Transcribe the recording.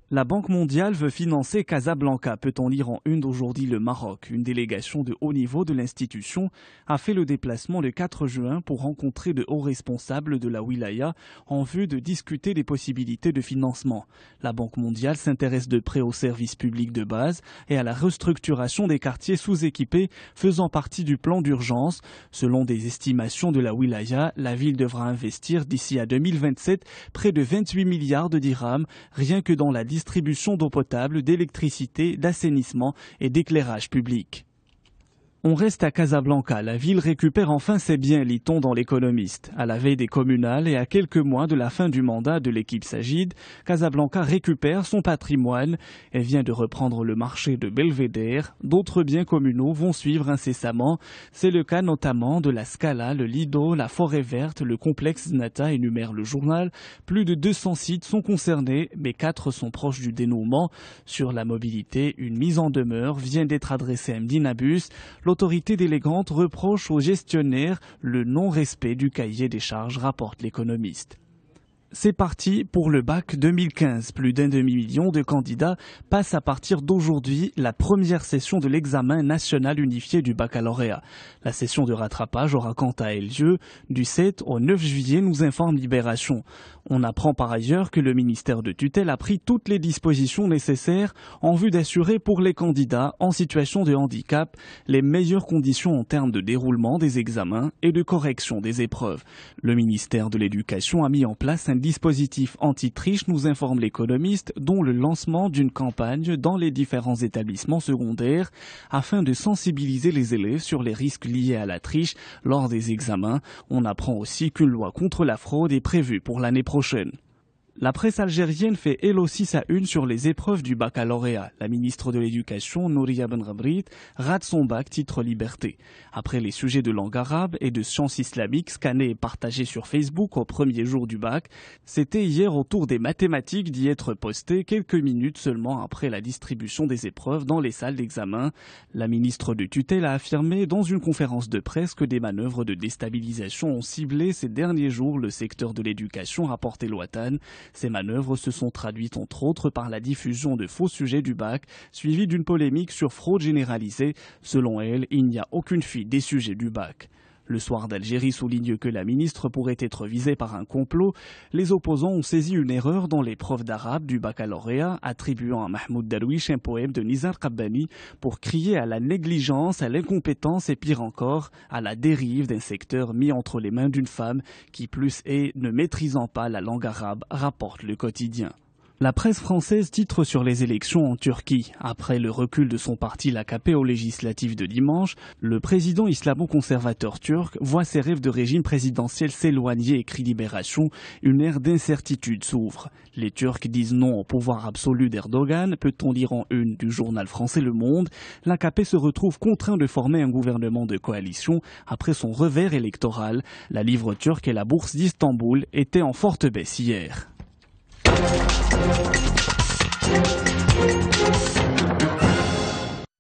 La Banque mondiale veut financer Casablanca, peut-on lire en une d'aujourd'hui le Maroc. Une délégation de haut niveau de l'institution a fait le déplacement le 4 juin pour rencontrer de hauts responsables de la wilaya en vue de discuter des possibilités de financement. La Banque mondiale s'intéresse de près aux services publics de base et à la restructuration des quartiers sous-équipés faisant partie du plan d'urgence. Selon des estimations de la wilaya, la ville devra investir d'ici à 2027 près de 28 milliards de dirhams rien que dans la distribution d'eau potable, d'électricité, d'assainissement et d'éclairage public. On reste à Casablanca. La ville récupère enfin ses biens, lit-on dans l'Économiste. À la veille des communales et à quelques mois de la fin du mandat de l'équipe Sagid, Casablanca récupère son patrimoine. Elle vient de reprendre le marché de Belvédère. D'autres biens communaux vont suivre incessamment. C'est le cas notamment de la Scala, le Lido, la Forêt Verte, le complexe Znata, énumère le journal. Plus de 200 sites sont concernés, mais 4 sont proches du dénouement. Sur la mobilité, une mise en demeure vient d'être adressée à Mdinabus. L'autorité délégante reproche aux gestionnaires le non-respect du cahier des charges, rapporte l'Économiste. C'est parti pour le bac 2015. Plus d'un demi-million de candidats passent à partir d'aujourd'hui la première session de l'examen national unifié du baccalauréat. La session de rattrapage aura quant à elle lieu du 7 au 9 juillet, nous informe Libération. On apprend par ailleurs que le ministère de tutelle a pris toutes les dispositions nécessaires en vue d'assurer pour les candidats en situation de handicap les meilleures conditions en termes de déroulement des examens et de correction des épreuves. Le ministère de l'Éducation a mis en place un dispositif anti-triche, nous informe l'Économiste, dont le lancement d'une campagne dans les différents établissements secondaires afin de sensibiliser les élèves sur les risques liés à la triche lors des examens. On apprend aussi qu'une loi contre la fraude est prévue pour l'année prochaine. La presse algérienne fait elle aussi sa une sur les épreuves du baccalauréat. La ministre de l'Éducation, Nouria Benrabrit, rate son bac titre Liberté. Après les sujets de langue arabe et de sciences islamiques scannés et partagés sur Facebook au premier jour du bac, c'était hier au tour des mathématiques d'y être posté quelques minutes seulement après la distribution des épreuves dans les salles d'examen. La ministre de tutelle a affirmé dans une conférence de presse que des manœuvres de déstabilisation ont ciblé ces derniers jours le secteur de l'éducation, rapporté l'Ouatan. Ces manœuvres se sont traduites entre autres par la diffusion de faux sujets du bac, suivie d'une polémique sur fraude généralisée. Selon elle, il n'y a aucune fuite des sujets du bac. Le Soir d'Algérie souligne que la ministre pourrait être visée par un complot. Les opposants ont saisi une erreur dans l'épreuve d'arabe du baccalauréat, attribuant à Mahmoud Darwish un poème de Nizar Qabbani pour crier à la négligence, à l'incompétence et pire encore, à la dérive d'un secteur mis entre les mains d'une femme qui plus est ne maîtrisant pas la langue arabe, rapporte le quotidien. La presse française titre sur les élections en Turquie. Après le recul de son parti l'AKP aux législatives de dimanche, le président islamo-conservateur turc voit ses rêves de régime présidentiel s'éloigner, écrit Libération. Une ère d'incertitude s'ouvre. Les Turcs disent non au pouvoir absolu d'Erdogan, peut-on lire en une du journal français Le Monde. L'AKP se retrouve contraint de former un gouvernement de coalition après son revers électoral. La livre turque et la bourse d'Istanbul étaient en forte baisse hier.